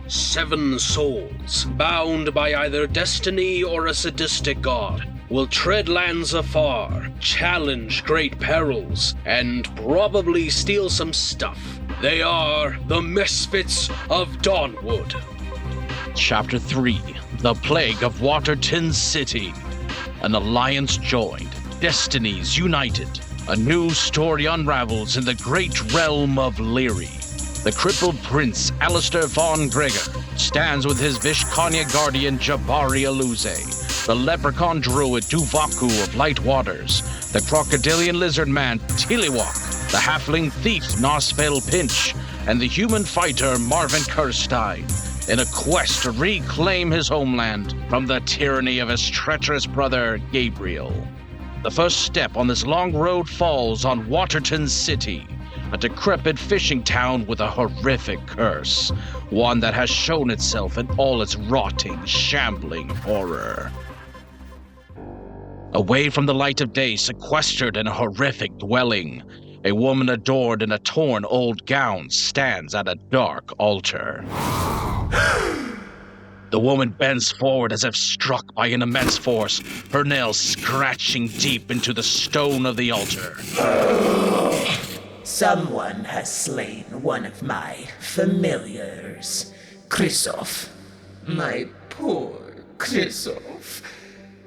7 souls, bound by either destiny or a sadistic god, will tread lands afar, challenge great perils, and probably steal some stuff. They are the Misfits of Dawnwood. Chapter 3, The Plague of Waterton City. An alliance joined, destinies united. A new story unravels in the great realm of Leary. The crippled prince, Alistair von Gregor, stands with his Vishkanya guardian, Jabari Iluze, the leprechaun druid, Duvaku of Light Waters, the crocodilian lizard man, Tilehuac, the halfling thief, Nazfel Pynch, and the human fighter, Marvin Kurstein, in a quest to reclaim his homeland from the tyranny of his treacherous brother, Gabriel. The first step on this long road falls on Waterton City, a decrepit fishing town with a horrific curse, one that has shown itself in all its rotting, shambling horror. Away from the light of day, sequestered in a horrific dwelling, a woman adored in a torn old gown stands at a dark altar. The woman bends forward as if struck by an immense force, her nails scratching deep into the stone of the altar. Someone has slain one of my familiars, Krisoff. My poor Krisoff.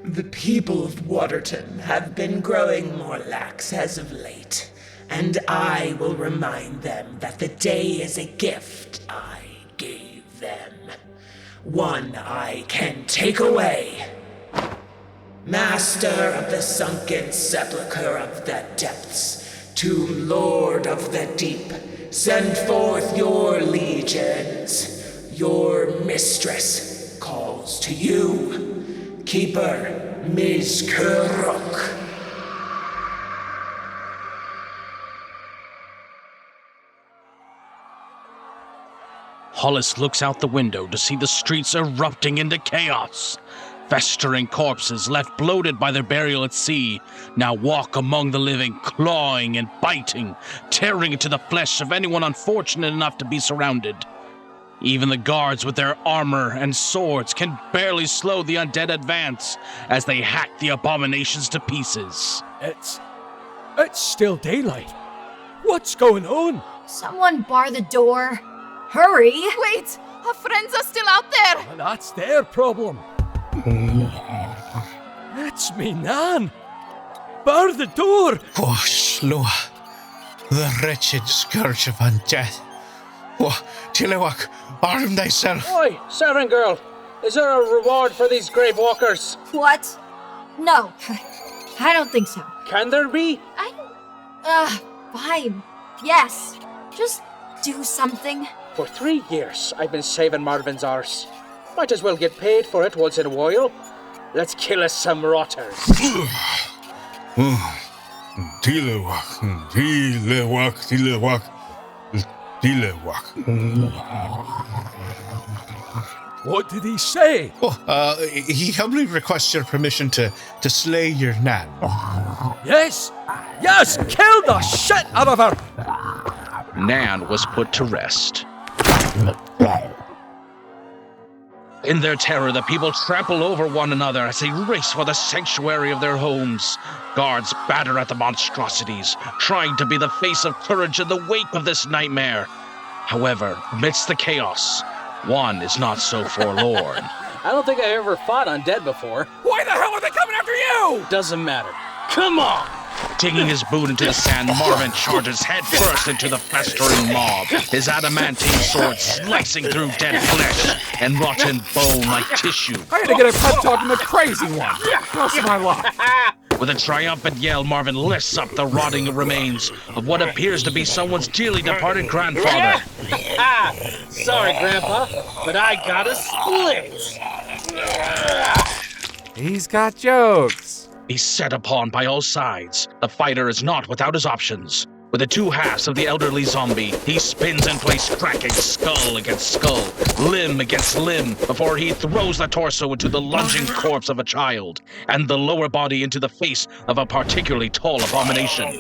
The people of Waterton have been growing more lax as of late, and I will remind them that the day is a gift I gave them. One I can take away. Master of the sunken sepulchre of the depths, to Lord of the deep, send forth your legions. Your mistress calls to you, Keeper Miz'kur'ok. Hollus looks out the window to see the streets erupting into chaos. Festering corpses left bloated by their burial at sea now walk among the living, clawing and biting, tearing into the flesh of anyone unfortunate enough to be surrounded. Even the guards with their armor and swords can barely slow the undead advance as they hack the abominations to pieces. It's still daylight. What's going on? Someone bar the door. Hurry! Wait! Our friends are still out there! Well, that's their problem. It's me, Nan. Bar the door! Oh, slow. The wretched scourge of undead. Oh, Tilehuac, arm thyself. Oi, servant girl. Is there a reward for these grave walkers? What? No. I don't think so. Can there be? Fine. Yes. Just do something. For 3 years, I've been saving Marvin's arse. Might as well get paid for it once in a while. Let's kill us some rotters. What did he say? Oh, he humbly requests your permission to slay your Nan. Yes! Yes! Kill the shit out of her! Nan was put to rest. In their terror, the people trample over one another as they race for the sanctuary of their homes. Guards batter at the monstrosities, trying to be the face of courage in the wake of this nightmare. However, amidst the chaos, one is not so forlorn. I don't think I ever fought undead before. Why the hell are they coming after you? Doesn't matter. Come on! Digging his boot into the sand, Marvin charges headfirst into the festering mob, his adamantine sword slicing through dead flesh and rotten bone like tissue. I had to get a pep talk from the crazy one. Close to my luck. With a triumphant yell, Marvin lifts up the rotting remains of what appears to be someone's dearly departed grandfather. Sorry, Grandpa, but I got a split. He's got jokes. He's set upon by all sides. The fighter is not without his options. With the two halves of the elderly zombie, he spins in place, cracking skull against skull, limb against limb, before he throws the torso into the lunging corpse of a child, and the lower body into the face of a particularly tall abomination.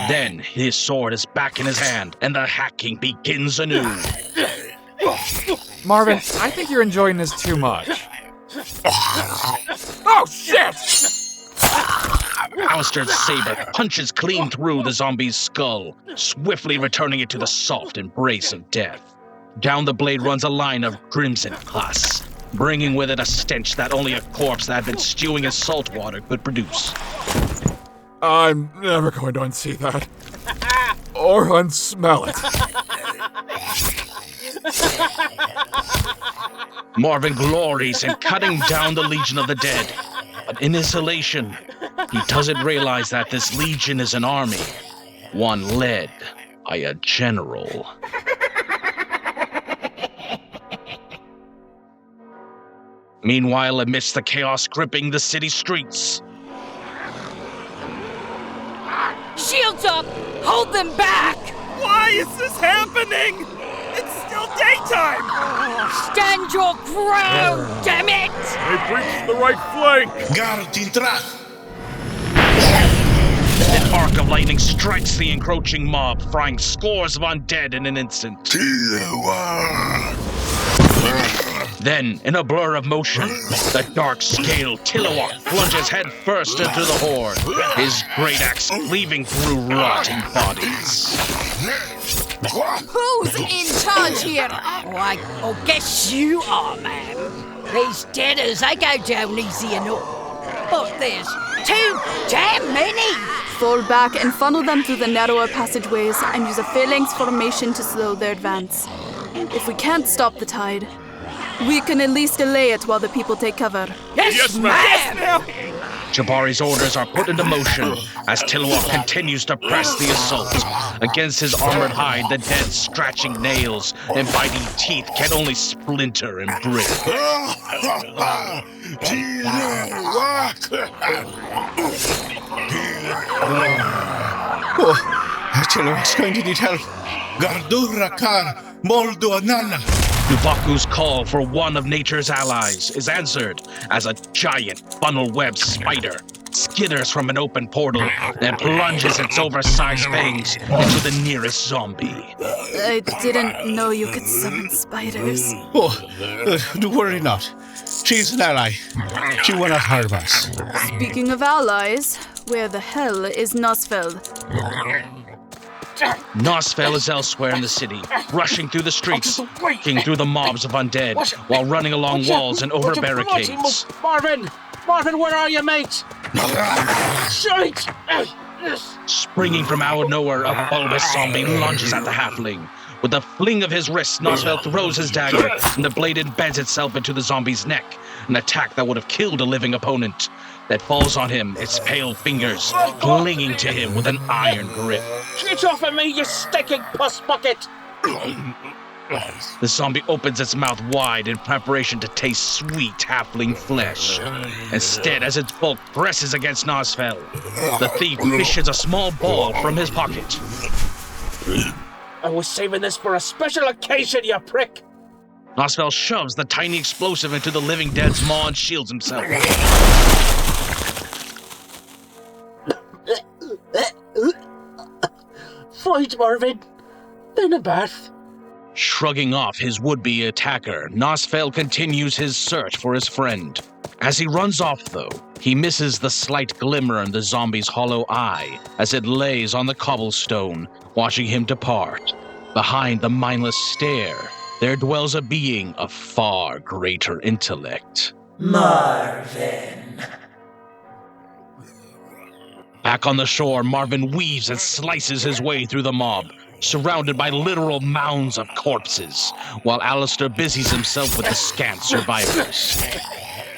Then his sword is back in his hand, and the hacking begins anew. Marvin, I think you're enjoying this too much. Oh, shit! Alistair's saber punches clean through the zombie's skull, swiftly returning it to the soft embrace of death. Down the blade runs a line of crimson pus, bringing with it a stench that only a corpse that had been stewing in salt water could produce. I'm never going to unsee that. Or unsmell it. Marvin glories in cutting down the Legion of the Dead, but in his elation, he doesn't realize that this Legion is an army, one led by a general. Meanwhile, amidst the chaos gripping the city streets, Shields up! Hold them back! Why is this happening? It's still daytime! Stand your ground, damn it! They breached the right flank! an arc of lightning strikes the encroaching mob, frying scores of undead in an instant. Then, in a blur of motion, the dark-scaled Tilehuac plunges headfirst into the horde, his great axe cleaving through rotting bodies. Who's in charge here? Oh, I guess you are, ma'am. These deaders, they go down easy enough. But there's too damn many. Fall back and funnel them through the narrower passageways and use a phalanx formation to slow their advance. If we can't stop the tide, we can at least delay it while the people take cover. Yes, ma'am! Jabari's orders are put into motion as Tilehuac continues to press the assault. Against his armored hide, the dead scratching nails and biting teeth can only splinter and break. Tilehuac's going to need help. Gardura kar moldu anala. Nubaku's call for one of nature's allies is answered as a giant funnel-web spider skitters from an open portal and plunges its oversized fangs into the nearest zombie. I didn't know you could summon spiders. Don't worry not. She's an ally. She will not harm us. Speaking of allies, where the hell is Nazfel? Nazfel is elsewhere in the city, rushing through the streets, breaking through the mobs of undead, while running along walls and over barricades. Marvin, where are you, mate? Shite! Springing from out of nowhere, a bulbous zombie lunges at the halfling. With a fling of his wrist, Nazfel throws his dagger, and the blade embeds itself into the zombie's neck, an attack that would have killed a living opponent. That falls on him, its pale fingers clinging to him with an iron grip. Get off of me, you stinking puss bucket! The zombie opens its mouth wide in preparation to taste sweet halfling flesh. Instead, as its bulk presses against Nazfel, the thief fishes a small ball from his pocket. I was saving this for a special occasion, you prick! Nazfel shoves the tiny explosive into the living dead's maw and shields himself. Fight, Marvin. Then a bath. Shrugging off his would-be attacker, Nazfel continues his search for his friend. As he runs off, though, he misses the slight glimmer in the zombie's hollow eye as it lays on the cobblestone, watching him depart. Behind the mindless stare, there dwells a being of far greater intellect. Marvin. Back on the shore, Marvin weaves and slices his way through the mob, surrounded by literal mounds of corpses, while Alistair busies himself with the scant survivors.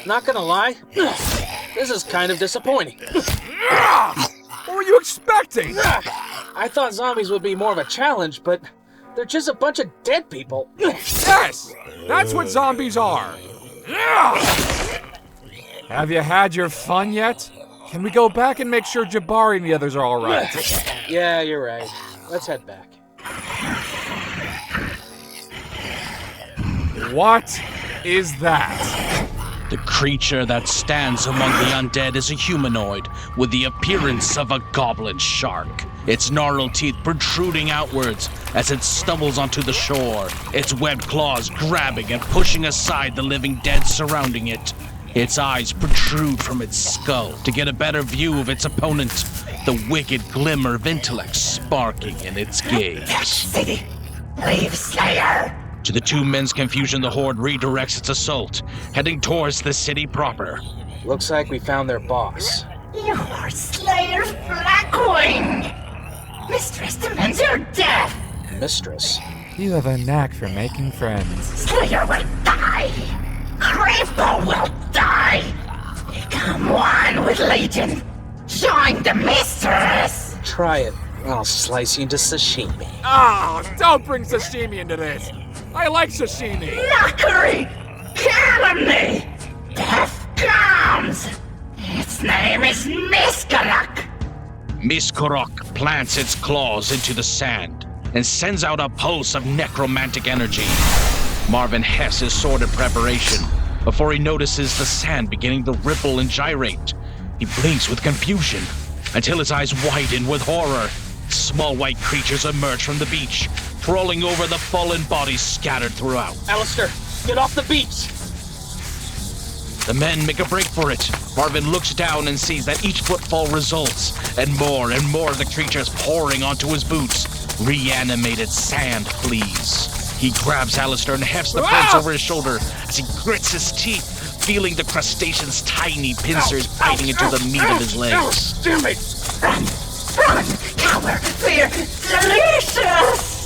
Not gonna lie, this is kind of disappointing. What were you expecting? I thought zombies would be more of a challenge, but they're just a bunch of dead people. Yes, that's what zombies are. Have you had your fun yet? Can we go back and make sure Jabari and the others are all right? Yeah, you're right. Let's head back. What is that? The creature that stands among the undead is a humanoid with the appearance of a goblin shark, its gnarled teeth protruding outwards as it stumbles onto the shore, its webbed claws grabbing and pushing aside the living dead surrounding it. Its eyes protrude from its skull to get a better view of its opponent, the wicked glimmer of intellect sparking in its gaze. City, leave Slayer! To the two men's confusion, the Horde redirects its assault, heading towards the city proper. Looks like we found their boss. You are Slayer Blackwing! Mistress demands your death! Mistress? You have a knack for making friends. Slayer will die! CROVO will die! Become one with Legion! Join the Mistress! Try it. I'll slice you into sashimi. Ah, don't bring sashimi into this! I like sashimi! Mockery! Calumny! Death comes! Its name is Miz'kur'ok! Mis'kur'ok plants its claws into the sand and sends out a pulse of necromantic energy. Marvin hefts his sword in preparation before he notices the sand beginning to ripple and gyrate. He blinks with confusion until his eyes widen with horror. Small white creatures emerge from the beach, crawling over the fallen bodies scattered throughout. Alistair, get off the beach! The men make a break for it. Marvin looks down and sees that each footfall results, and more of the creatures pouring onto his boots. Reanimated sand fleas. He grabs Alistair and hefts the prince over his shoulder as he grits his teeth, feeling the crustacean's tiny pincers biting into the meat of his legs. Damn it! Run! Cower! Fear! Delicious!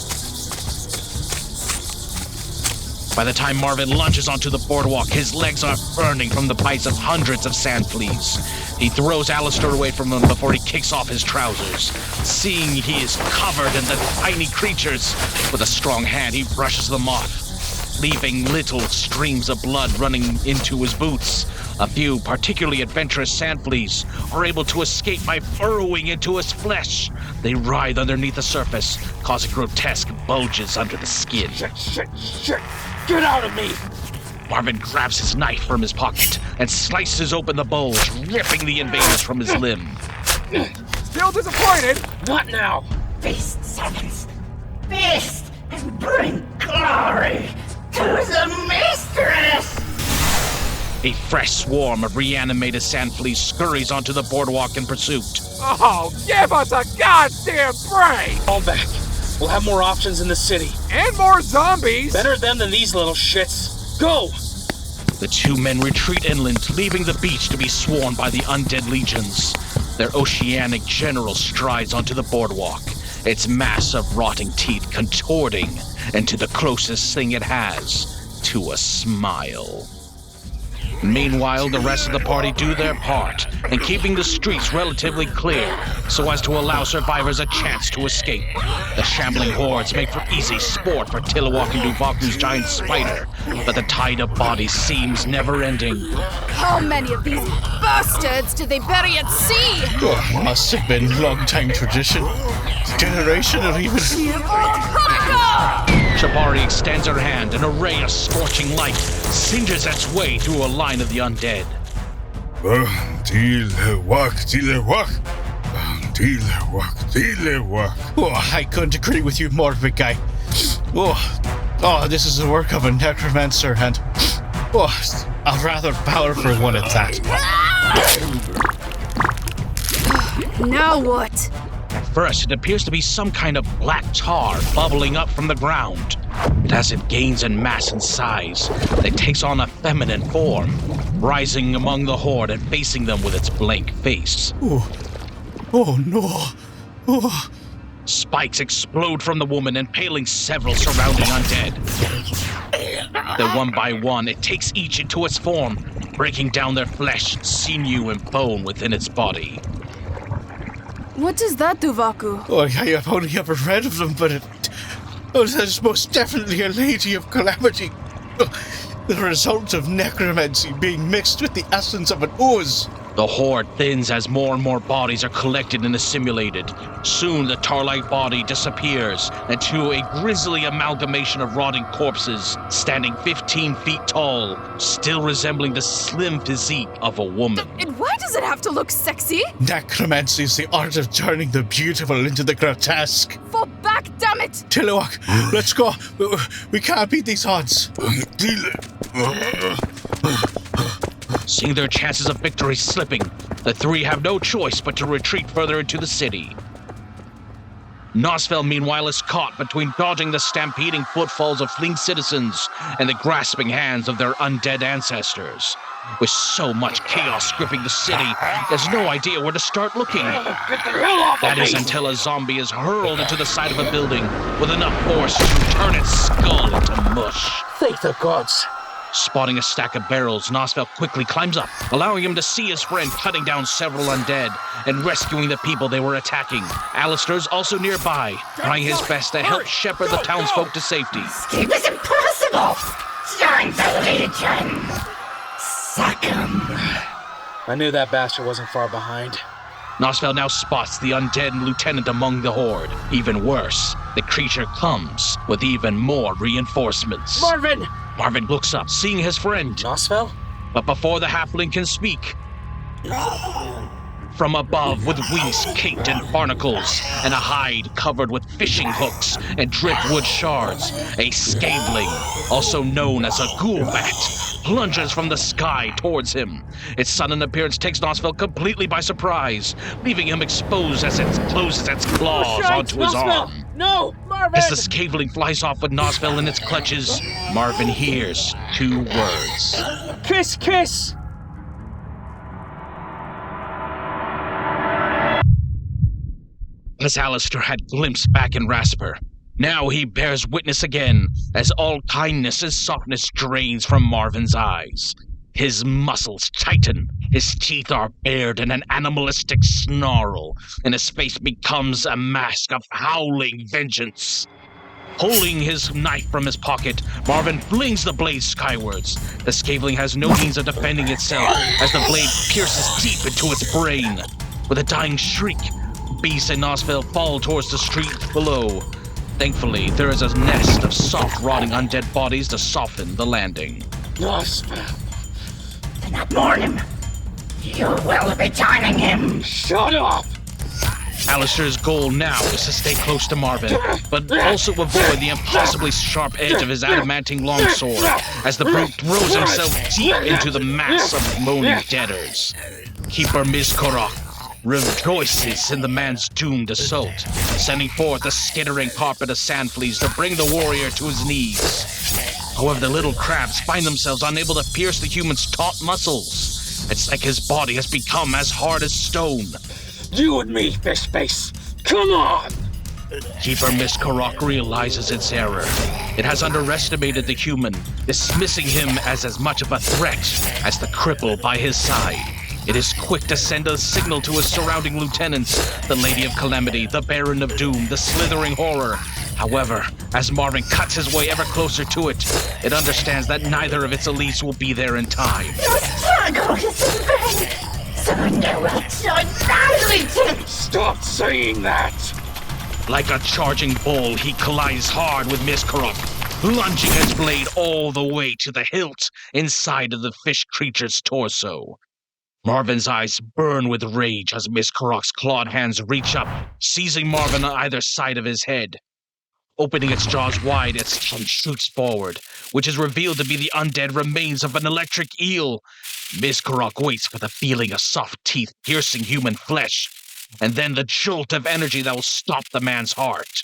By the time Marvin lunges onto the boardwalk, his legs are burning from the bites of hundreds of sand fleas. He throws Alistair away from him before he kicks off his trousers. Seeing he is covered in the tiny creatures, with a strong hand he brushes them off, leaving little streams of blood running into his boots. A few particularly adventurous sand fleas are able to escape by burrowing into his flesh. They writhe underneath the surface, causing grotesque bulges under the skin. Shit! Get out of me! Marvin grabs his knife from his pocket and slices open the bulge, ripping the invaders from his limb. Still disappointed? Not now! Feast, servants! Feast and bring glory to the Mistress! A fresh swarm of reanimated sand fleas scurries onto the boardwalk in pursuit. Oh, give us a goddamn break! Fall back. We'll have more options in the city. And more zombies! Better them than these little shits. Go! The two men retreat inland, leaving the beach to be swarmed by the undead legions. Their oceanic general strides onto the boardwalk, its mass of rotting teeth contorting into the closest thing it has to a smile. Meanwhile, the rest of the party do their part in keeping the streets relatively clear so as to allow survivors a chance to escape. The shambling hordes make for easy sport for Tilehuac and Duvaku's giant spider, but the tide of bodies seems never-ending. How many of these bastards did they bury at sea? Oh, must have been long-time tradition. Generation or even... Jabari extends her hand, and a ray of scorching light singes its way through a line of the undead. Tilehuac. Oh, I couldn't agree with you more, big guy. Oh, this is the work of a necromancer, and a rather powerful one at that. Now what? At first, it appears to be some kind of black tar bubbling up from the ground. But as it gains in mass and size, it takes on a feminine form, rising among the horde and facing them with its blank face. Oh no. Oh. Spikes explode from the woman, impaling several surrounding undead. Then one by one, it takes each into its form, breaking down their flesh, sinew, and bone within its body. What is that, Duvaku? Oh, I have only ever read of them, but that is most definitely a lady of calamity. The result of necromancy being mixed with the essence of an ooze. The horde thins as more and more bodies are collected and assimilated. Soon the tar-like body disappears into a grisly amalgamation of rotting corpses, standing 15 feet tall, still resembling the slim physique of a woman. And why does it have to look sexy? Necromancy is the art of turning the beautiful into the grotesque. Fall back, damn damn it! Tilehuac, let's go. We can't beat these odds. Seeing their chances of victory slipping, the three have no choice but to retreat further into the city. Nazfel, meanwhile, is caught between dodging the stampeding footfalls of fleeing citizens and the grasping hands of their undead ancestors. With so much chaos gripping the city, he has no idea where to start looking. That is until a zombie is hurled into the side of a building with enough force to turn its skull into mush. Thank the gods. Spotting a stack of barrels, Nazfel quickly climbs up, allowing him to see his friend cutting down several undead and rescuing the people they were attacking. Alistair's also nearby, trying his best to help shepherd the townsfolk to safety. Escape is impossible! Join the Legion! Succumb! I knew that bastard wasn't far behind. Nazfel now spots the undead lieutenant among the horde. Even worse, the creature comes with even more reinforcements. Marvin! Marvin looks up, seeing his friend. Nazfel? But before the halfling can speak, from above, with wings caked in barnacles and a hide covered with fishing hooks and driftwood shards, a scaveling, also known as a ghoul bat, plunges from the sky towards him. Its sudden appearance takes Nazfel completely by surprise, leaving him exposed as it closes its claws onto his arm. No, Marvin! As the scaveling flies off with Nazfel in its clutches, Marvin hears two words. Kiss, kiss! As Alistair had glimpsed back in Rasper, now he bears witness again as all kindness and softness drains from Marvin's eyes. His muscles tighten, his teeth are bared in an animalistic snarl, and his face becomes a mask of howling vengeance. Pulling his knife from his pocket, Marvin flings the blade skywards. The scaveling has no means of defending itself as the blade pierces deep into its brain. With a dying shriek, Beast and Nazfel fall towards the street below. Thankfully, there is a nest of soft, rotting undead bodies to soften the landing. Nazfel. Do not mourn him. You will be joining him. Shut up! Alistair's goal now is to stay close to Marvin, but also avoid the impossibly sharp edge of his adamantine longsword as the brute throws himself deep into the mass of moaning deaders. Keeper Miz'kur'ok rejoices in the man's doomed assault, sending forth a skittering carpet of sand fleas to bring the warrior to his knees. However, the little crabs find themselves unable to pierce the human's taut muscles. It's like his body has become as hard as stone. You and me, fish face. Come on! Keeper Miz'kur'ok realizes its error. It has underestimated the human, dismissing him as much of a threat as the cripple by his side. It is quick to send a signal to his surrounding lieutenants, the Lady of Calamity, the Baron of Doom, the Slithering Horror. However, as Marvin cuts his way ever closer to it, it understands that neither of its elites will be there in time. Your struggle is in vain. Surrender will join battle. Stop saying that! Like a charging bull, he collides hard with Miz'kur'ok, plunging his blade all the way to the hilt inside of the fish creature's torso. Marvin's eyes burn with rage as Miz'kur'ok's clawed hands reach up, seizing Marvin on either side of his head. Opening its jaws wide, its tongue shoots forward, which is revealed to be the undead remains of an electric eel. Miz'kur'ok waits for the feeling of soft teeth piercing human flesh, and then the jolt of energy that will stop the man's heart.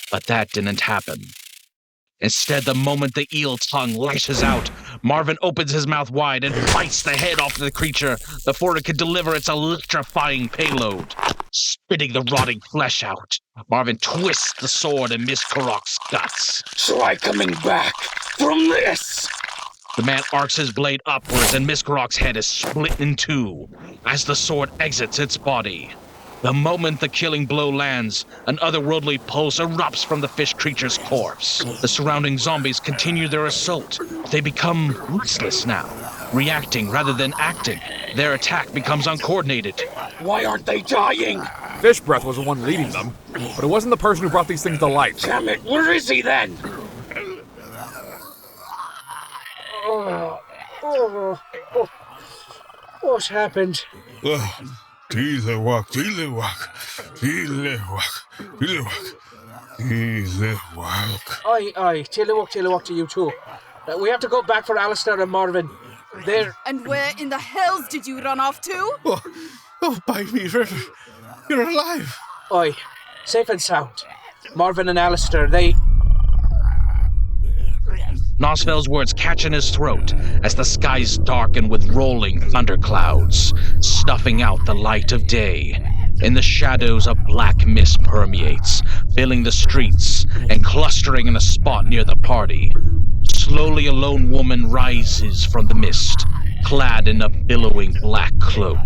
But that didn't happen. Instead, the moment the eel tongue lashes out, Marvin opens his mouth wide and bites the head off the creature before it can deliver its electrifying payload. Spitting the rotting flesh out, Marvin twists the sword in Miz'kur'ok's guts. Try coming back from this! The man arcs his blade upwards and Miz'kur'ok's head is split in two as the sword exits its body. The moment the killing blow lands, an otherworldly pulse erupts from the fish creature's corpse. The surrounding zombies continue their assault. They become restless now, reacting rather than acting. Their attack becomes uncoordinated. Why aren't they dying? Fish Breath was the one leading them, but it wasn't the person who brought these things to life. Damn it, where is he then? What happened? Tilehuac. Tilehuac. Aye, Tilehuac to you too. We have to go back for Alistair and Marvin. They're... And where in the hells did you run off to? Oh, by me, River. You're alive. Aye, safe and sound. Marvin and Alistair, they... Nazfel's words catch in his throat as the skies darken with rolling thunderclouds, snuffing out the light of day. In the shadows, a black mist permeates, filling the streets and clustering in a spot near the party. Slowly, a lone woman rises from the mist, clad in a billowing black cloak.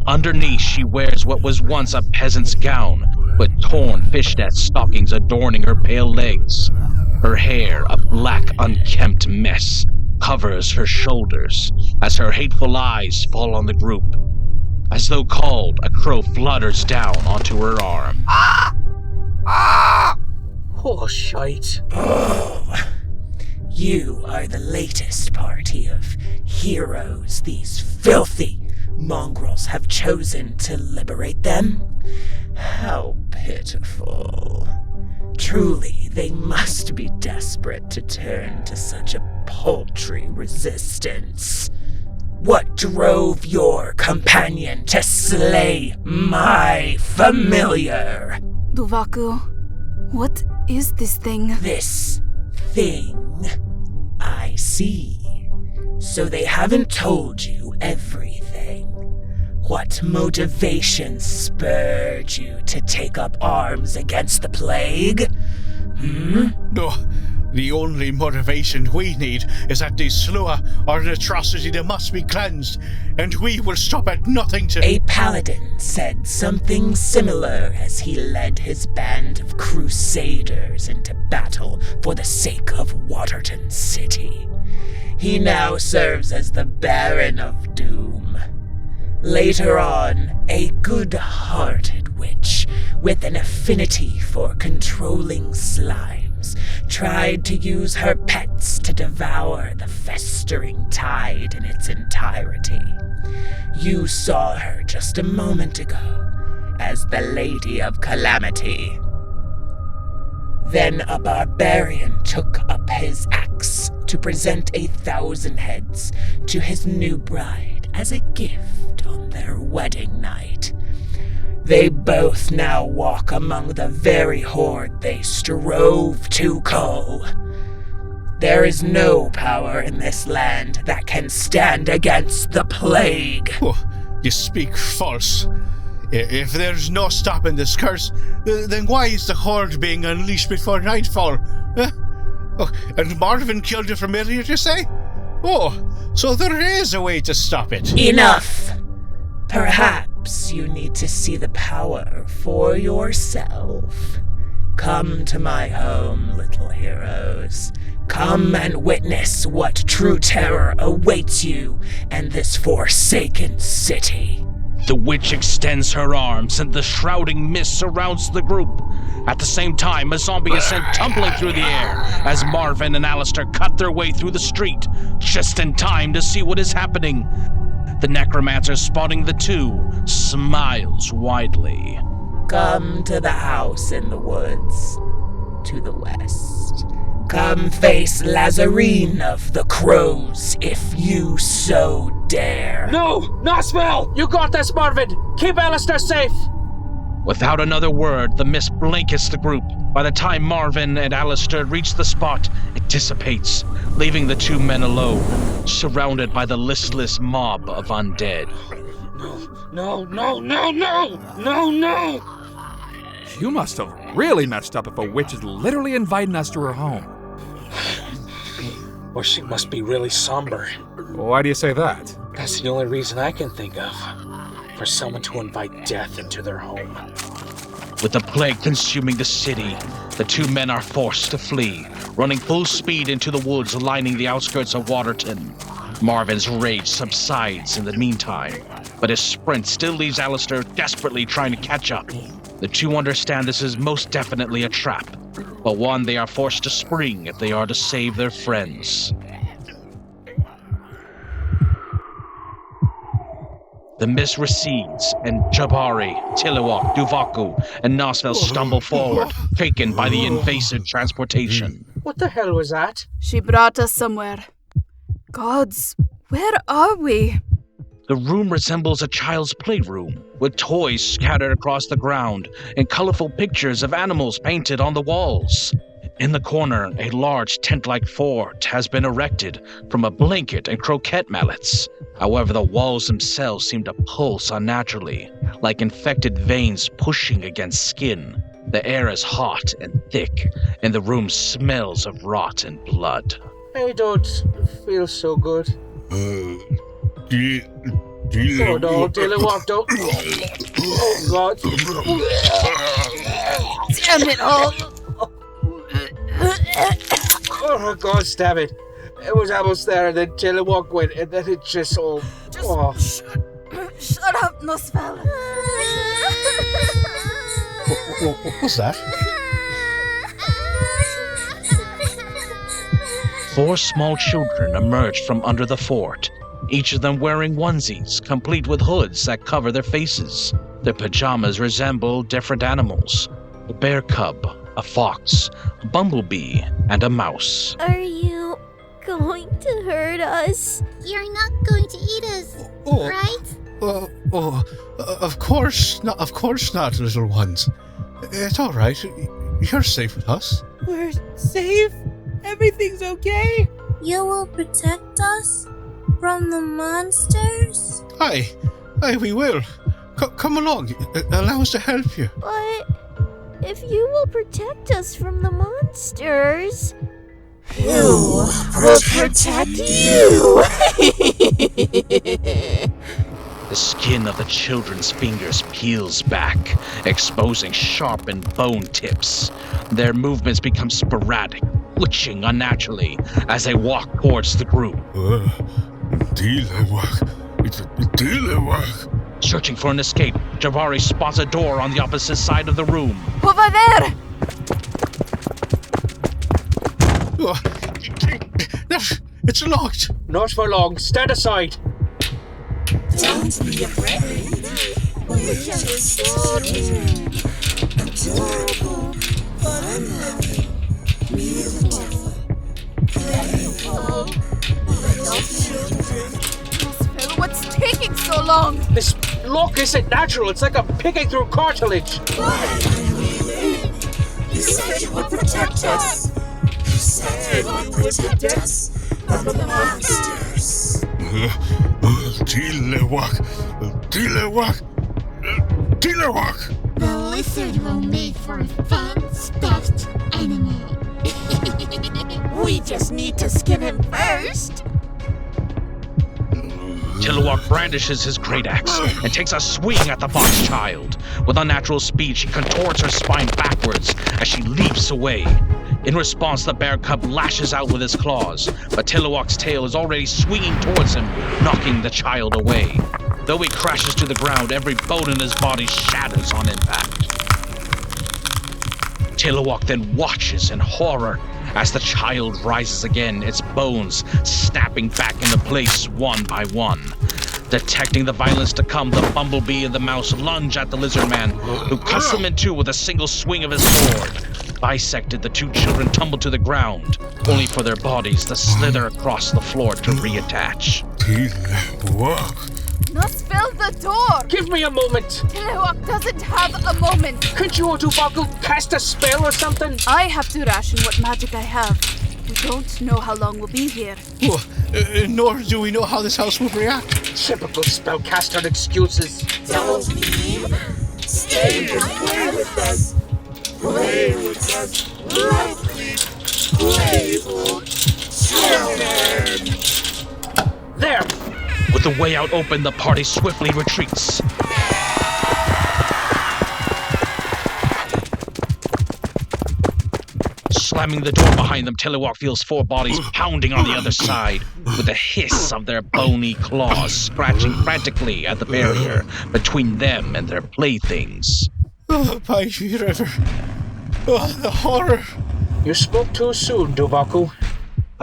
Underneath, she wears what was once a peasant's gown, with torn fishnet stockings adorning her pale legs. Her hair, a black, unkempt mess, covers her shoulders as her hateful eyes fall on the group. As though called, a crow flutters down onto her arm. Oh, shite. Oh, you are the latest party of heroes these filthy mongrels have chosen to liberate them. How pitiful. Truly, they must be desperate to turn to such a paltry resistance. What drove your companion to slay my familiar? Duvaku, what is this thing? This thing. I see. So they haven't told you everything. What motivation spurred you to take up arms against the plague? No, the only motivation we need is that the Slua are an atrocity that must be cleansed, and we will stop at nothing to... A paladin said something similar as he led his band of crusaders into battle for the sake of Waterton City. He now serves as the Baron of Doom. Later on, a good-hearted witch with an affinity for controlling slimes tried to use her pets to devour the festering tide in its entirety. You saw her just a moment ago as the Lady of Calamity. Then a barbarian took up his axe to present 1,000 heads to his new bride as a gift on their wedding night. They both now walk among the very horde they strove to cull. There is no power in this land that can stand against the plague. Oh, you speak false. If there's no stopping this curse, then why is the horde being unleashed before nightfall? Oh, and Marvin killed a familiar, you say? Oh, so there is a way to stop it. Enough! Perhaps you need to see the power for yourself. Come to my home, little heroes. Come and witness what true terror awaits you and this forsaken city. The witch extends her arms and the shrouding mist surrounds the group. At the same time, a zombie is sent tumbling through the air as Marvin and Alistair cut their way through the street, just in time to see what is happening. The necromancer, spotting the two, smiles widely. Come to the house in the woods, to the west. Come face Lazarine of the Crows if you so dare. No! Nazfel! You got this, Marvin! Keep Alistair safe! Without another word, the mist blankets the group. By the time Marvin and Alistair reach the spot, it dissipates, leaving the two men alone, surrounded by the listless mob of undead. No! You must have really messed up if a witch is literally inviting us to her home. Or she must be really somber. Why do you say that? That's the only reason I can think of. For someone to invite death into their home. With the plague consuming the city, the two men are forced to flee, running full speed into the woods lining the outskirts of Waterton. Marvin's rage subsides in the meantime, but his sprint still leaves Alistair desperately trying to catch up. The two understand this is most definitely a trap, but one they are forced to spring if they are to save their friends. The mist recedes, and Jabari, Tilehuac, Duvaku, and Nazfel stumble forward, taken by the invasive transportation. What the hell was that? She brought us somewhere. Gods, where are we? The room resembles a child's playroom, with toys scattered across the ground and colorful pictures of animals painted on the walls. In the corner, a large tent-like fort has been erected from a blanket and croquet mallets. However, the walls themselves seem to pulse unnaturally, like infected veins pushing against skin. The air is hot and thick, and the room smells of rot and blood. I don't feel so good. Oh no, Tilehuac, don't. Oh God. Damn it all. Oh God, damn it. It was almost there, and then Tilehuac went, and then it just all... Shut up, Nazfel. What was that? 4 small children emerged from under the fort, each of them wearing onesies, complete with hoods that cover their faces. Their pajamas resemble different animals: a bear cub, a fox, a bumblebee, and a mouse. Are you going to hurt us? You're not going to eat us, right? Of course not. Of course not, little ones. It's all right. You're safe with us. We're safe? Everything's okay? You will protect us from the monsters? Aye, we will. Come along. Allow us to help you. But if you will protect us from the monsters, who will protect you? The skin of the children's fingers peels back, exposing sharpened bone tips. Their movements become sporadic, twitching unnaturally as they walk towards the group. Tilehuac. Searching for an escape, Jabari spots a door on the opposite side of the room. Over there! It's locked. Not for long. Stand aside. Don't be afraid. We can restore you. Adorable, fun-loving, beautiful, playful, little children. What's taking so long? This lock isn't natural. It's like I'm picking through cartilage. Why did we leave? You said you would protect us. You said you would protect us from the monsters. Tilehuac. The lizard will make for a fun, stuffed animal. We just need to skin him first. Tilehuac brandishes his great axe and takes a swing at the fox child. With unnatural speed, she contorts her spine backwards as she leaps away. In response, the bear cub lashes out with his claws, but Tilehuac's tail is already swinging towards him, knocking the child away. Though he crashes to the ground, every bone in his body shatters on impact. Tilehuac then watches in horror as the child rises again, its bones snapping back into place one by one. Detecting the violence to come, the bumblebee and the mouse lunge at the lizard man, who cuts them in two with a single swing of his sword. Bisected, the 2 children tumble to the ground, only for their bodies to slither across the floor to reattach. Tilehuac. Nazfel, the door! Give me a moment. Tilehuac doesn't have a moment. Could you or Duvaku cast a spell or something? I have to ration what magic I have. We don't know how long we'll be here. Nor do we know how this house will react. Typical spellcaster excuses. Don't leave. Stay here. Play with us. Play with us. Lovely, playful children. There. With the way out open, the party swiftly retreats. Slamming the door behind them, Tilehuac feels 4 bodies pounding on the other side, with the hiss of their bony claws scratching frantically at the barrier between them and their playthings. Oh, by the river. Oh, the horror. You spoke too soon, Duvaku.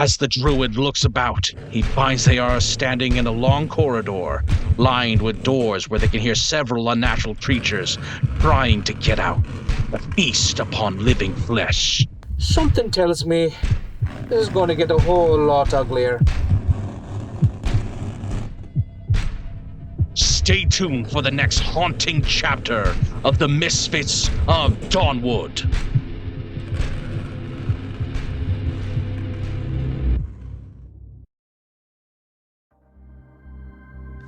As the druid looks about, he finds they are standing in a long corridor, lined with doors where they can hear several unnatural creatures trying to get out, a feast upon living flesh. Something tells me this is going to get a whole lot uglier. Stay tuned for the next haunting chapter of the Misfits of Dawnwood.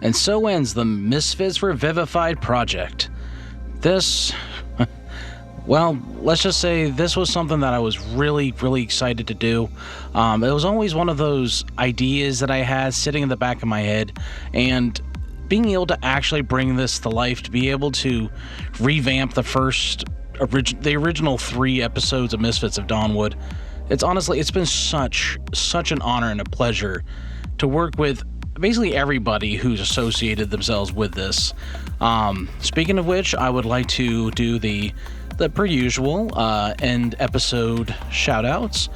And so ends the Misfits Revivified project. This, well, let's just say this was something that I was really, really excited to do. It was always one of those ideas that I had sitting in the back of my head, and being able to actually bring this to life, to be able to revamp the original 3 episodes of Misfits of Dawnwood, it's been such an honor and a pleasure to work with basically everybody who's associated themselves with this. Speaking of which, I would like to do the per usual end episode shoutouts,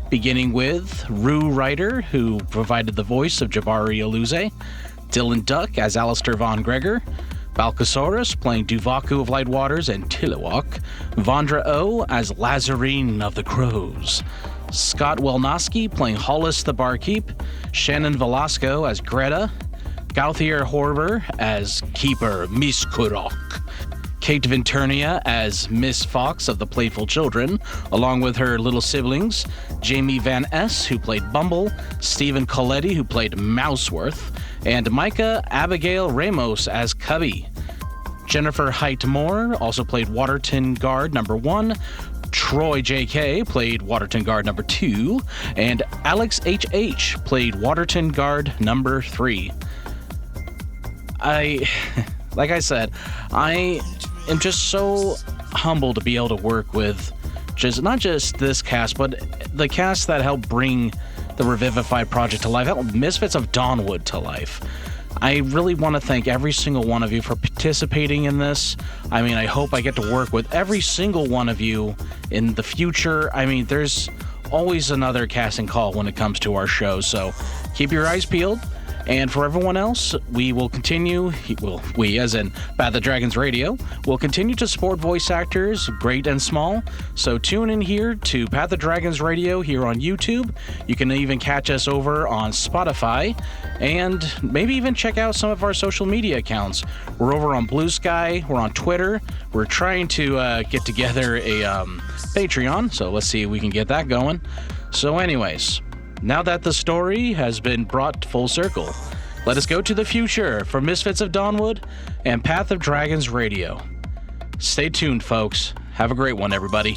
beginning with RYDER, who provided the voice of Jabari Iluze, Dylan Duck as Alistair Von Gregor, BALCAZAURUS playing Duvaku of Lightwaters and Tilehuac, Vondra O as Lazarine of the Crows, Scott WELNOSKY playing Hollus the Barkeep, Shannon Velasco as Greta, GAUTHIER HORBER as Keeper Miz'kur'ok, Kate Venturnia as Miss Fox of the Playful Children, along with her little siblings, JAIMY VAN ES, who played Bumble, Stephen COLETTI, who played Mouseworth, and Micah Abigail Ramos as Cubby. Jennifer HEIDT-MOORE also played Waterton Guard number 1, Troy J.K. played Waterton Guard number 2, and Alex H.H. played Waterton Guard number 3. Like I said, I am just so humbled to be able to work with not just this cast, but the cast that helped bring the Revivified project to life, helped Misfits of Dawnwood to life. I really want to thank every single one of you for participating in this. I mean, I hope I get to work with every single one of you in the future. I mean, there's always another casting call when it comes to our show, so keep your eyes peeled. And for everyone else, we will continue, we as in Bat the Dragons Radio, will continue to support voice actors, great and small. So tune in here to Bat the Dragons Radio here on YouTube. You can even catch us over on Spotify, and maybe even check out some of our social media accounts. We're over on Blue Sky, we're on Twitter. We're trying to get together a Patreon, so let's see if we can get that going. So anyways, now that the story has been brought full circle, let us go to the future for Misfits of Dawnwood and Path of Dragons Radio. Stay tuned, folks. Have a great one, everybody.